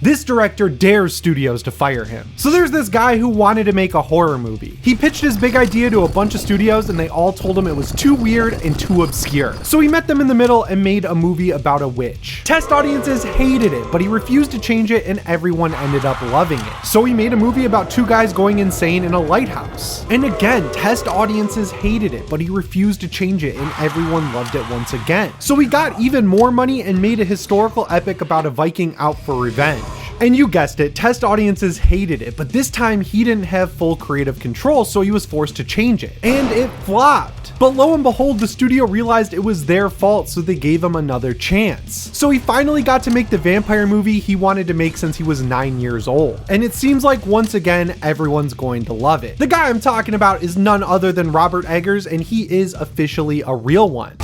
This director dares studios to fire him. So there's this guy who wanted to make a horror movie. He pitched his big idea to a bunch of studios and they all told him it was too weird and too obscure. So he met them in the middle and made a movie about a witch. Test audiences hated it, but he refused to change it and everyone ended up loving it. So he made a movie about two guys going insane in a lighthouse. And again, test audiences hated it, but he refused to change it and everyone loved it once again. So he got even more money and made a historical epic about a Viking out for revenge. And you guessed it, test audiences hated it, but this time he didn't have full creative control, so he was forced to change it. And it flopped. But lo and behold, the studio realized it was their fault, so they gave him another chance. So he finally got to make the vampire movie he wanted to make since he was 9 years old. And it seems like once again, everyone's going to love it. The guy I'm talking about is none other than Robert Eggers, and he is officially a real one.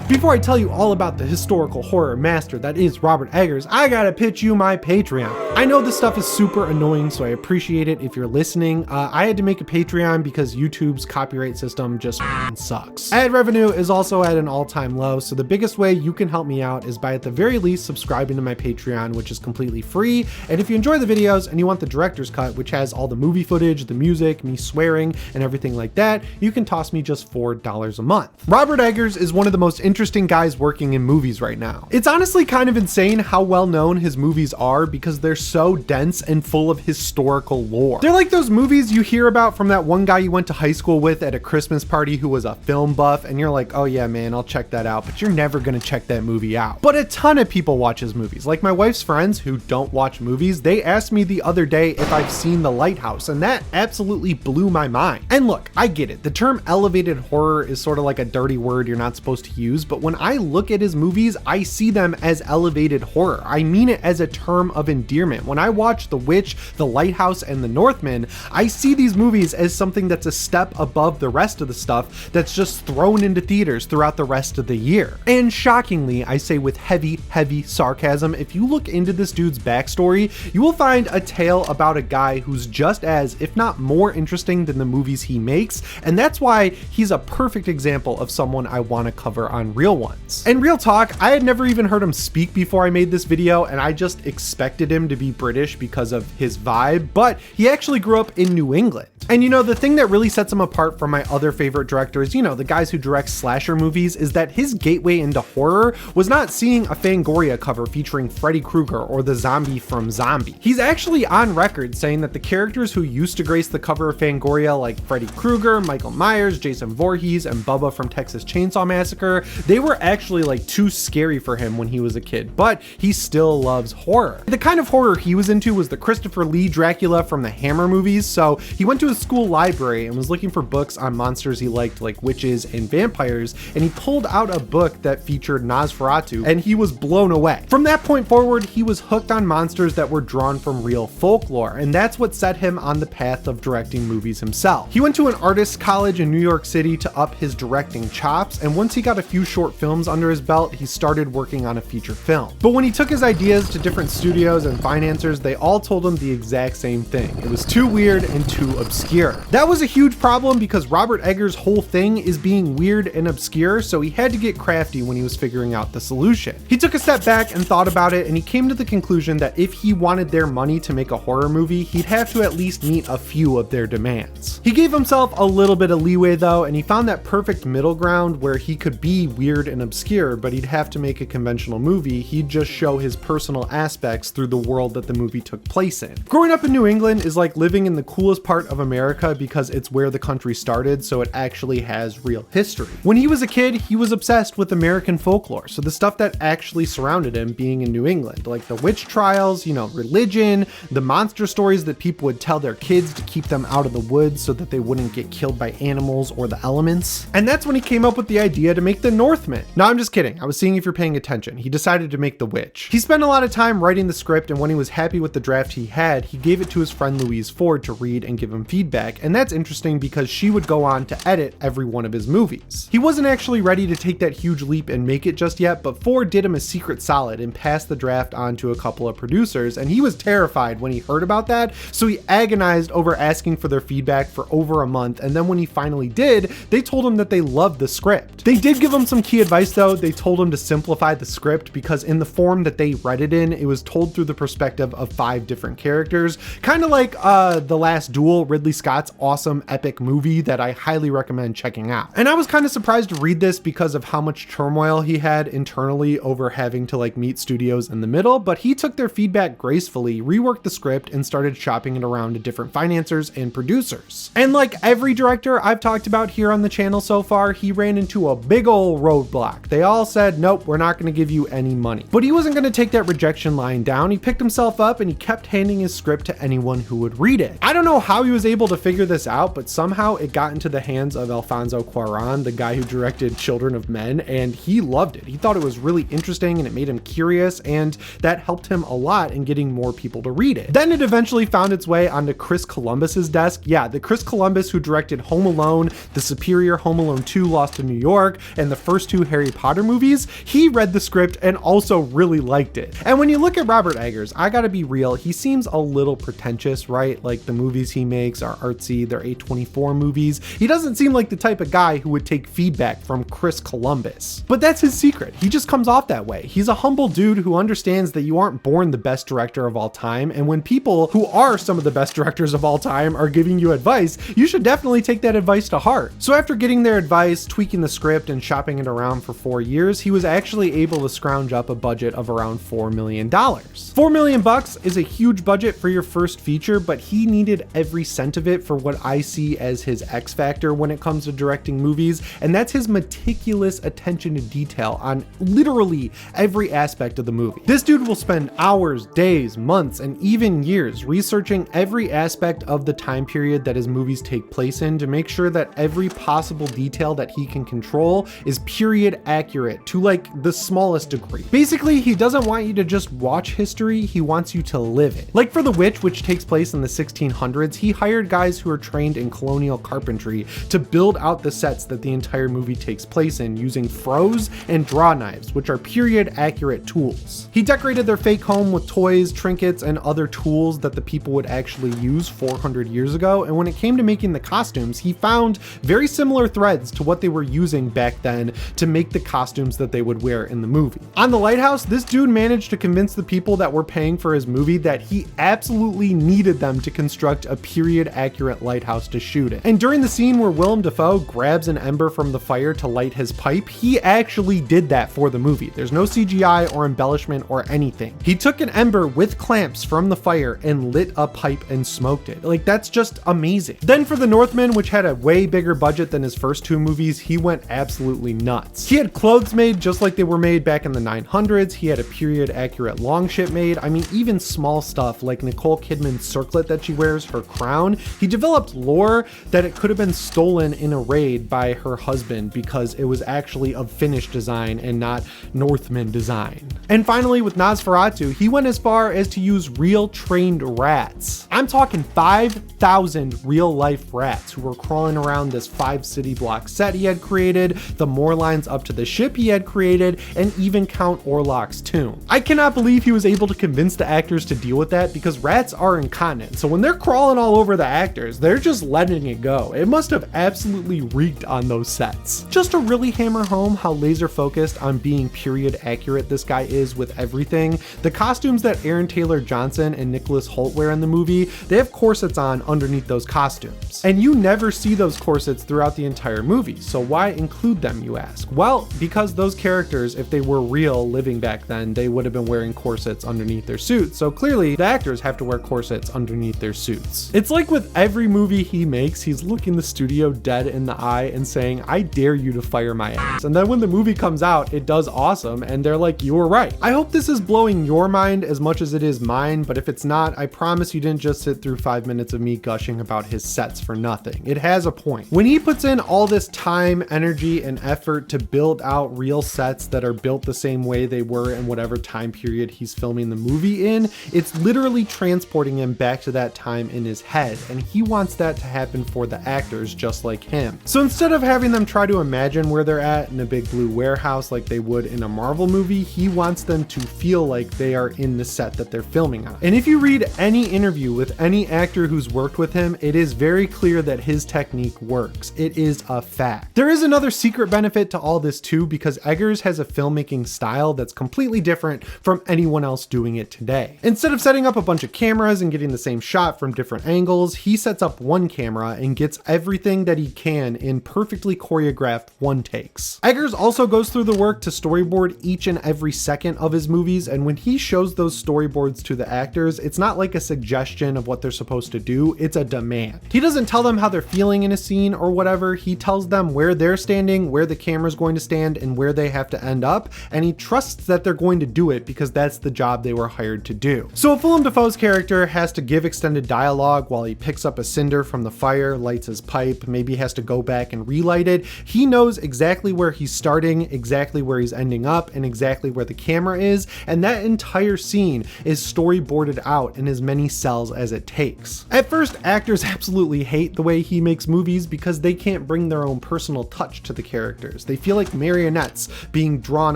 Before I tell you all about the historical horror master that is Robert Eggers, I gotta pitch you my Patreon. I know this stuff is super annoying, so I appreciate it if you're listening. I had to make a Patreon because YouTube's copyright system just sucks. Ad revenue is also at an all-time low, so the biggest way you can help me out is by at the very least subscribing to my Patreon, which is completely free. And if you enjoy the videos and you want the director's cut, which has all the movie footage, the music, me swearing, and everything like that, you can toss me just $4 a month. Robert Eggers is one of the most interesting guys working in movies right now. It's honestly kind of insane how well known his movies are because they're so dense and full of historical lore. They're like those movies you hear about from that one guy you went to high school with at a Christmas party who was a film buff and you're like, oh yeah man, I'll check that out, but you're never gonna check that movie out. But a ton of people watch his movies. Like my wife's friends who don't watch movies, they asked me the other day if I've seen The Lighthouse, and that absolutely blew my mind. And look, I get it. The term elevated horror is sort of like a dirty word you're not supposed to use, but when I look at his movies, I see them as elevated horror. I mean it as a term of endearment. When I watch The Witch, The Lighthouse, and The Northman, I see these movies as something that's a step above the rest of the stuff that's just thrown into theaters throughout the rest of the year. And shockingly, I say with heavy sarcasm, if you look into this dude's backstory, you will find a tale about a guy who's just as, if not more interesting than the movies he makes, and that's why he's a perfect example of someone I want to cover on Real Ones. And real talk, I had never even heard him speak before I made this video, and I just expected him to be British because of his vibe, but he actually grew up in New England. And you know, the thing that really sets him apart from my other favorite directors, you know, the guys who direct slasher movies, is that his gateway into horror was not seeing a Fangoria cover featuring Freddy Krueger or the zombie from Zombie. He's actually on record saying that the characters who used to grace the cover of Fangoria, like Freddy Krueger, Michael Myers, Jason Voorhees, and Bubba from Texas Chainsaw Massacre, they were actually like too scary for him when he was a kid, but he still loves horror. The kind of horror he was into was the Christopher Lee Dracula from the Hammer movies, so he went to a school library and was looking for books on monsters he liked, like witches and vampires, and he pulled out a book that featured Nosferatu, and he was blown away. From that point forward, he was hooked on monsters that were drawn from real folklore, and that's what set him on the path of directing movies himself. He went to an artist college in New York City to up his directing chops, and once he got a few short films under his belt, he started working on a feature film. But when he took his ideas to different studios and financiers, they all told him the exact same thing. It was too weird and too obscure. That was a huge problem because Robert Eggers' whole thing is being weird and obscure, so he had to get crafty when he was figuring out the solution. He took a step back and thought about it, and he came to the conclusion that if he wanted their money to make a horror movie, he'd have to at least meet a few of their demands. He gave himself a little bit of leeway though, and he found that perfect middle ground where he could be weird and obscure, but he'd have to make a conventional movie. He'd just show his personal aspects through the world that the movie took place in. Growing up in New England is like living in the coolest part of America because it's where the country started, so it actually has real history. When he was a kid, he was obsessed with American folklore, so the stuff that actually surrounded him being in New England, like the witch trials, you know, religion, the monster stories that people would tell their kids to keep them out of the woods so that they wouldn't get killed by animals or the elements. And that's when he came up with the idea to make the Northman. No, I'm just kidding. I was seeing if you're paying attention. He decided to make the witch. He spent a lot of time writing the script, and when he was happy with the draft he had, he gave it to his friend Louise Ford to read and give him feedback, and that's interesting because she would go on to edit every one of his movies. He wasn't actually ready to take that huge leap and make it just yet, but Ford did him a secret solid and passed the draft on to a couple of producers, and he was terrified when he heard about that, so he agonized over asking for their feedback for over a month, and then when he finally did, they told him that they loved the script. They did give him some key advice though, they told him to simplify the script because in the form that they read it in, it was told through the perspective of 5 different characters, kind of like The Last Duel, Ridley Scott's awesome epic movie that I highly recommend checking out. And I was kind of surprised to read this because of how much turmoil he had internally over having to like meet studios in the middle, but he took their feedback gracefully, reworked the script, and started shopping it around to different financiers and producers. And like every director I've talked about here on the channel so far, he ran into a big old roadblock. They all said, nope, we're not going to give you any money. But he wasn't going to take that rejection line down. He picked himself up and he kept handing his script to anyone who would read it. I don't know how he was able to figure this out, but somehow it got into the hands of Alfonso Cuarón, the guy who directed Children of Men, and he loved it. He thought it was really interesting and it made him curious, and that helped him a lot in getting more people to read it. Then it eventually found its way onto Chris Columbus's desk. Yeah, the Chris Columbus who directed Home Alone, the superior Home Alone 2 Lost in New York, and the first 2 Harry Potter movies. He read the script and also really liked it. And when you look at Robert Eggers, I gotta be real, he seems a little pretentious, right? Like the movies he makes are artsy, they're A24 movies. He doesn't seem like the type of guy who would take feedback from Chris Columbus. But that's his secret. He just comes off that way. He's a humble dude who understands that you aren't born the best director of all time, and when people who are some of the best directors of all time are giving you advice, you should definitely take that advice to heart. So after getting their advice, tweaking the script, and shopping it around for 4 years, he was actually able to scrounge up a budget of around $4 million. $4 million bucks is a huge budget for your first feature, but he needed every cent of it for what I see as his X factor when it comes to directing movies, and that's his meticulous attention to detail on literally every aspect of the movie. This dude will spend hours, days, months, and even years researching every aspect of the time period that his movies take place in to make sure that every possible detail that he can control is period accurate to like the smallest degree. Basically, he doesn't want you to just watch history, he wants you to live it. Like for The Witch, which takes place in the 1600s, he hired guys who are trained in colonial carpentry to build out the sets that the entire movie takes place in using froze and draw knives, which are period accurate tools. He decorated their fake home with toys, trinkets, and other tools that the people would actually use 400 years ago, and when it came to making the costumes, he found very similar threads to what they were using back then to make the costumes that they would wear in the movie. On The Lighthouse, this dude managed to convince the people that were paying for his movie that he absolutely needed them to construct a period accurate lighthouse to shoot it. And during the scene where Willem Dafoe grabs an ember from the fire to light his pipe, he actually did that for the movie. There's no CGI or embellishment or anything. He took an ember with clamps from the fire and lit a pipe and smoked it. Like, that's just amazing. Then for The Northman, which had a way bigger budget than his first 2 movies, he went absolutely nuts. He had clothes made just like they were made back in the 900s. He had a period accurate longship made. I mean, even small stuff like Nicole Kidman's circlet that she wears, her crown. He developed lore that it could have been stolen in a raid by her husband because it was actually of Finnish design and not Northman design. And finally, with Nosferatu, he went as far as to use real trained rats. I'm talking 5,000 real life rats who were crawling around this 5-city block set he had created, the moor lines up to the ship he had created, and even Count Orlok's tomb. I cannot believe he was able to convince the actors to deal with that because rats are incontinent. So when they're crawling all over the actors, they're just letting it go. It must have absolutely reeked on those sets. Just to really hammer home how laser focused on being period accurate this guy is with everything, the costumes that Aaron Taylor Johnson and Nicholas Hoult wear in the movie, they have corsets on underneath those costumes. And you never see those corsets throughout the entire movie. So why include them, you ask? Well, because those characters, if they were real living back then, they would have been wearing corsets underneath their suits. So clearly the actors have to wear corsets underneath their suits. It's like with every movie he makes, he's looking the studio dead in the eye and saying, I dare you to fire my ass. And then when the movie comes out, it does awesome. And they're like, you were right. I hope this is blowing your mind as much as it is mine, but if it's not, I promise you didn't just sit through 5 minutes of me gushing about his sets for nothing. It has a point. When he puts in all this time, energy, and effort to build out real sets that are built the same way they were in whatever time period he's filming the movie in, it's literally transporting him back to that time in his head, and he wants that to happen for the actors just like him. So instead of having them try to imagine where they're at in a big blue warehouse like they would in a Marvel movie, he wants them to feel like they are in the set that they're filming on. And if you read any interview with any actor who's worked with him, it is very clear that his technique works. It is a fact. There is another secret benefit to all this too because Eggers has a filmmaking style that's completely different from anyone else doing it today. Instead of setting up a bunch of cameras and getting the same shot from different angles, he sets up one camera and gets everything that he can in perfectly choreographed one takes. Eggers also goes through the work to storyboard each and every second of his movies, and when he shows those storyboards to the actors, it's not like a suggestion of what they're supposed to do, it's a demand. He doesn't tell them how they're feeling in a scene or whatever, he tells them where they're standing, where the camera's going to stand, and where they have to end up, and he trusts that they're going to do it because that's the job they were hired to do. So if Willem Dafoe's character has to give extended dialogue while he picks up a cinder from the fire, lights his pipe, maybe has to go back and relight it, he knows exactly where he's starting, exactly where he's ending up, and exactly where the camera is, and that entire scene is storyboarded out in as many cells as it takes. At first, actors absolutely hate the way he makes movies because they can't bring their own personal touch to the characters. They feel like marionettes being drawn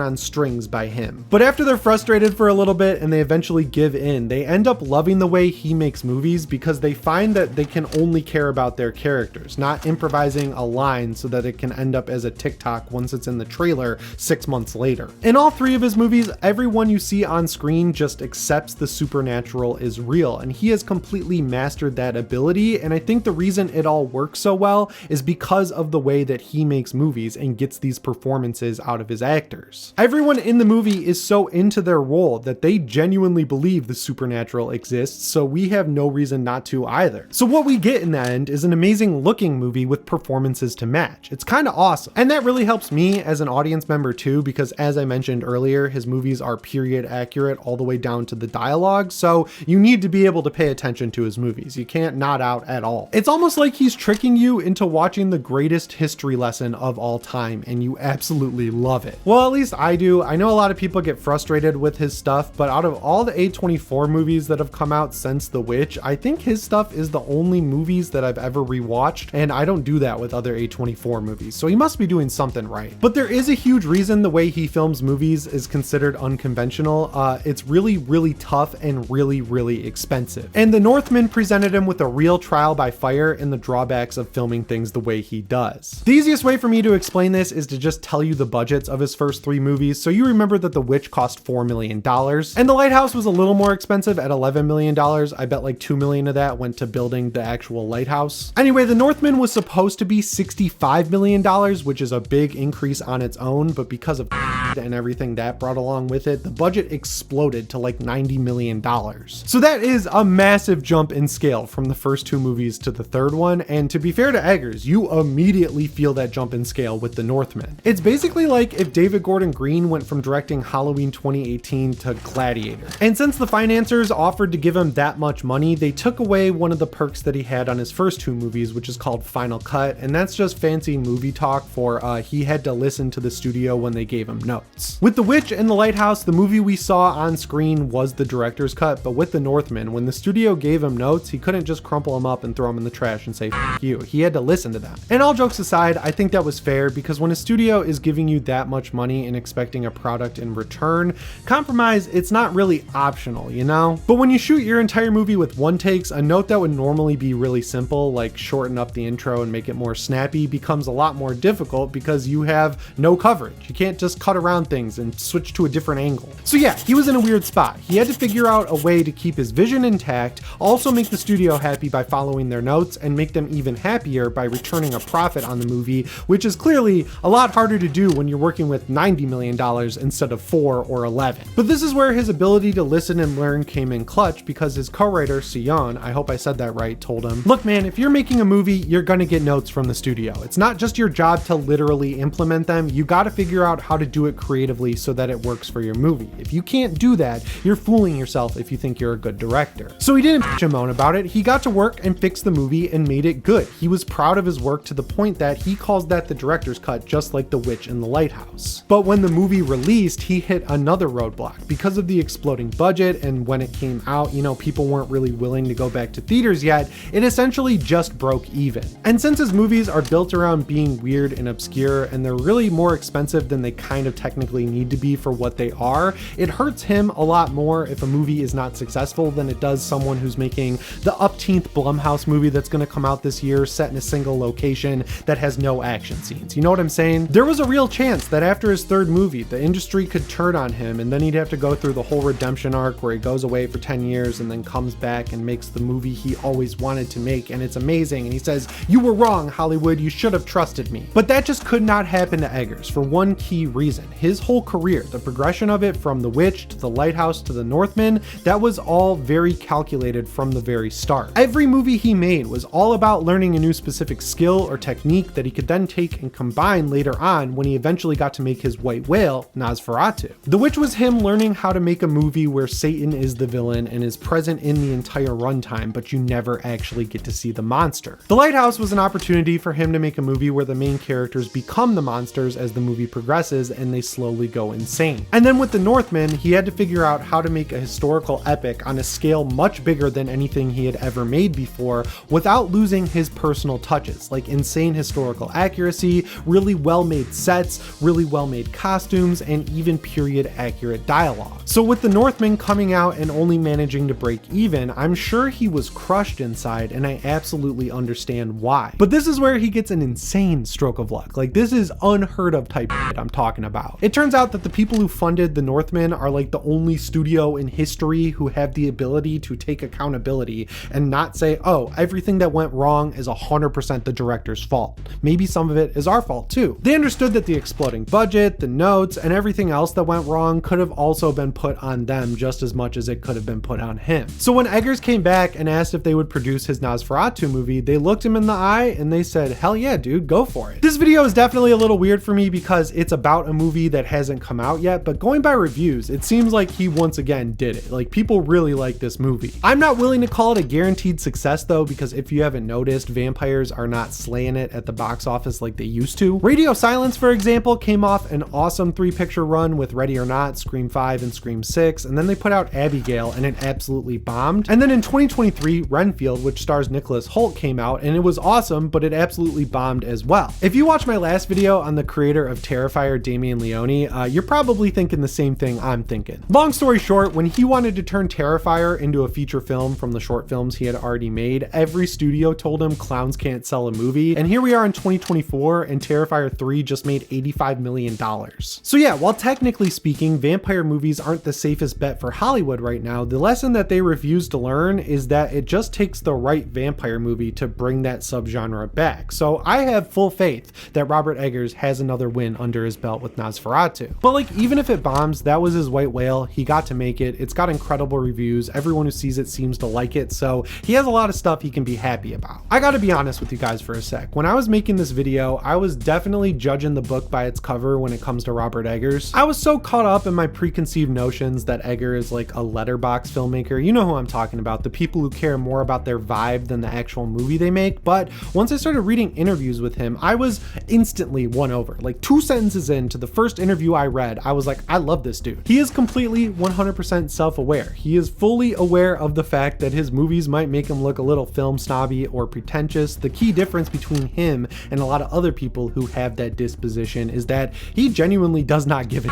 on strings by him. But after they're frustrated for a little bit and they eventually give in, they end up loving the way he makes movies because they find that they can only care about their characters, not improvising a line so that it can end up as a TikTok once it's in the trailer 6 months later. In all three of his movies, everyone you see on screen just accepts the supernatural is real, and he has completely mastered that ability, and I think the reason it all works so well is because of the way that he makes movies and gets these performances out of his actors. Everyone in the movie is so into their role that they genuinely believe the supernatural exists, so we have no reason not to either. So what we get in the end is an amazing looking movie with performances to match. It's kind of awesome. And that really helps me as an audience member too, because as I mentioned earlier, his movies are period accurate all the way down to the dialogue, so you need to be able to pay attention to his movies. You can't nod out at all. It's almost like he's tricking you into watching the greatest history lesson of all time, and you absolutely love it. Well, at least I do. I know a lot of people get frustrated with his stuff, but out of all the A24 movies that have come out since The Witch, I think his stuff is the only movies that I've ever rewatched, and I don't do that with other A24 movies, so he must be doing something right. But there is a huge reason the way he films movies is considered unconventional. It's really tough and really expensive. And the Northman presented him with a real trial by fire in the drawbacks of filming things the way he does. The easiest way for me to explain this is to just tell you the budgets of his first three movies, so you remember that The Witch cost $4 million, and The Lighthouse was a little more expensive at $11 million. I bet like $2 million of that went to building the actual lighthouse. Anyway, the Northman was supposed to be $65 million, which is a big increase on its own, but because of and everything that brought along with it, the budget exploded to like $90 million. So that is a massive jump in scale from the first two movies to the third one, and to be fair to Eggers, you immediately feel that jump in scale with the Northman. It's basically like if David Gordon Green went from directing Halloween 2018 to Gladiator. And since the financiers offered to give him that much money, they took away one of the perks that he had on his first two movies, which is called Final Cut, and that's just fancy movie talk for he had to listen to the studio when they gave him notes. With The Witch and The Lighthouse, the movie we saw on screen was the director's cut, but with the Northman, when the studio gave him notes, he couldn't just crumple them up and throw them in the trash and say, "F you." He had to listen to them. And all jokes aside, I think that was fair, because when a studio is giving you that much money and expecting a product in return, compromise, it's not really optional, you know? But when you shoot your entire movie with one takes, a note that would normally be really simple, like shorten up the intro and make it more snappy, becomes a lot more difficult because you have no coverage. You can't just cut around things and switch to a different angle. So yeah, he was in a weird spot. He had to figure out a way to keep his vision intact, also make the studio happy by following their notes, and make them even happier by returning a profit on the movie, which is clearly a lot harder to do when you're working with $90 million instead of 4 or 11. But this is where his ability to listen and learn came in clutch, because his co-writer Sion, I hope I said that right, told him, "Look man, if you're making a movie, you're gonna get notes from the studio. It's not just your job to literally implement them, you gotta figure out how to do it creatively so that it works for your movie. If you can't do that, you're fooling yourself if you think you're a good director." So he didn't bitch and moan about it. He got to work and fixed the movie and made it good. He was proud of his work to the point that he calls that the director's cut, just like The Witch and The Lighthouse. But when the movie released, he hit another roadblock. Because of the exploding budget, and when it came out, you know, people weren't really willing to go back to theaters yet, it essentially just broke even. And since his movies are built around being weird and obscure, and they're really more expensive than they kind of technically need to be for what they are, it hurts him a lot more if a movie is not successful than it does someone who's making the upteenth Blumhouse movie that's going to come out this year, set in a single location that has no action scenes. You know what I'm insane? There was a real chance that after his third movie, the industry could turn on him and then he'd have to go through the whole redemption arc where he goes away for 10 years and then comes back and makes the movie he always wanted to make, and it's amazing, and he says, "You were wrong, Hollywood, you should have trusted me." But that just could not happen to Eggers for one key reason. His whole career, the progression of it from The Witch to The Lighthouse to The Northman, that was all very calculated from the very start. Every movie he made was all about learning a new specific skill or technique that he could then take and combine later on when he eventually got to make his white whale, Nosferatu. The Witch was him learning how to make a movie where Satan is the villain and is present in the entire runtime, but you never actually get to see the monster. The Lighthouse was an opportunity for him to make a movie where the main characters become the monsters as the movie progresses and they slowly go insane. And then with The Northman, he had to figure out how to make a historical epic on a scale much bigger than anything he had ever made before without losing his personal touches, like insane historical accuracy, really well-made sets, really well-made costumes, and even period accurate dialogue. So with The Northman coming out and only managing to break even, I'm sure he was crushed inside, and I absolutely understand why. But this is where he gets an insane stroke of luck. Like, this is unheard of type shit I'm talking about. It turns out that the people who funded The Northman are like the only studio in history who have the ability to take accountability and not say, oh, everything that went wrong is 100% the director's fault. Maybe some of it is our fault too. They understood that the exploding budget, the notes, and everything else that went wrong could have also been put on them just as much as it could have been put on him. So when Eggers came back and asked if they would produce his Nosferatu movie, they looked him in the eye and they said, hell yeah, dude, go for it. This video is definitely a little weird for me because it's about a movie that hasn't come out yet, but going by reviews, it seems like he once again did it. Like, people really like this movie. I'm not willing to call it a guaranteed success though, because if you haven't noticed, vampires are not slaying it at the box office like they used to. Radio Silence, for example, came off an awesome 3-picture run with Ready or Not, Scream 5, and Scream 6, and then they put out Abigail and it absolutely bombed. And then in 2023, Renfield, which stars Nicholas Hoult, came out and it was awesome, but it absolutely bombed as well. If you watched my last video on the creator of Terrifier, Damien Leone, you're probably thinking the same thing I'm thinking. Long story short, when he wanted to turn Terrifier into a feature film from the short films he had already made, every studio told him clowns can't sell a movie, and here we are in 2024 and Terrifier 3 just made $85 million. So yeah, while technically speaking, vampire movies aren't the safest bet for Hollywood right now, the lesson that they refuse to learn is that it just takes the right vampire movie to bring that subgenre back. So I have full faith that Robert Eggers has another win under his belt with Nosferatu. But like, even if it bombs, that was his white whale. He got to make it. It's got incredible reviews. Everyone who sees it seems to like it. So he has a lot of stuff he can be happy about. I gotta be honest with you guys for a sec. When I was making this video, I was definitely judging the book by its cover when it comes to Robert Eggers. I was so caught up in my preconceived notions that Eggers is like a letterbox filmmaker. You know who I'm talking about, the people who care more about their vibe than the actual movie they make. But once I started reading interviews with him, I was instantly won over. Like 2 sentences into the first interview I read, I was like, I love this dude. He is completely 100% self-aware. He is fully aware of the fact that his movies might make him look a little film snobby or pretentious. The key difference between him and a lot of other people who have that disposition is that he genuinely does not give a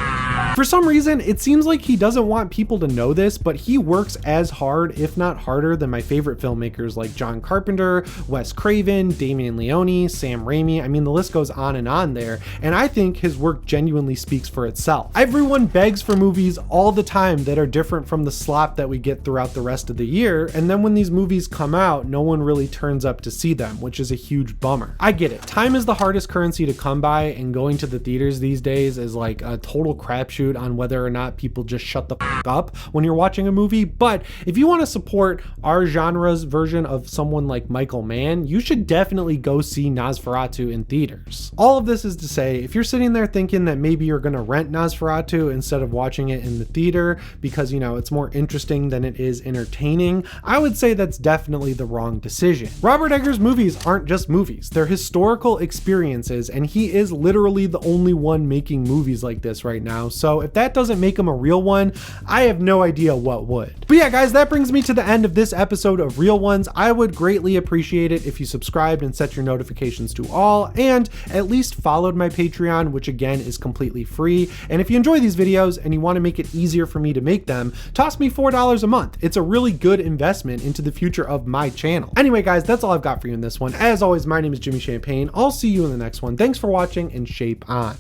For some reason, it seems like he doesn't want people to know this, but he works as hard, if not harder, than my favorite filmmakers like John Carpenter, Wes Craven, Damien Leone, Sam Raimi. I mean, the list goes on and on there, and I think his work genuinely speaks for itself. Everyone begs for movies all the time that are different from the slop that we get throughout the rest of the year, and then when these movies come out, no one really turns up to see them, which is a huge bummer. I get it. Time is the hardest currency to come by, and going to the theaters these days is like a total crapshoot on whether or not people just shut the f up when you're watching a movie. But if you want to support our genre's version of someone like Michael Mann, you should definitely go see Nosferatu in theaters. All of this is to say, if you're sitting there thinking that maybe you're going to rent Nosferatu instead of watching it in the theater because, you know, it's more interesting than it is entertaining, I would say that's definitely the wrong decision. Robert Eggers' movies aren't just movies, they're historical experiences, and he is literally the only one making movies like this right now. So if that doesn't make him a real one, I have no idea what would. But yeah, guys, that brings me to the end of this episode of Real Ones. I would greatly appreciate it if you subscribed and set your notifications to all, and at least followed my Patreon, which again is completely free. And if you enjoy these videos and you want to make it easier for me to make them, toss me $4 a month. It's a really good investment into the future of my channel. Anyway, guys, that's all I've got for you in this one. As always, my name is Jimmy Champagne. I'll see you in the next one. Thanks Thanks for watching and shape on.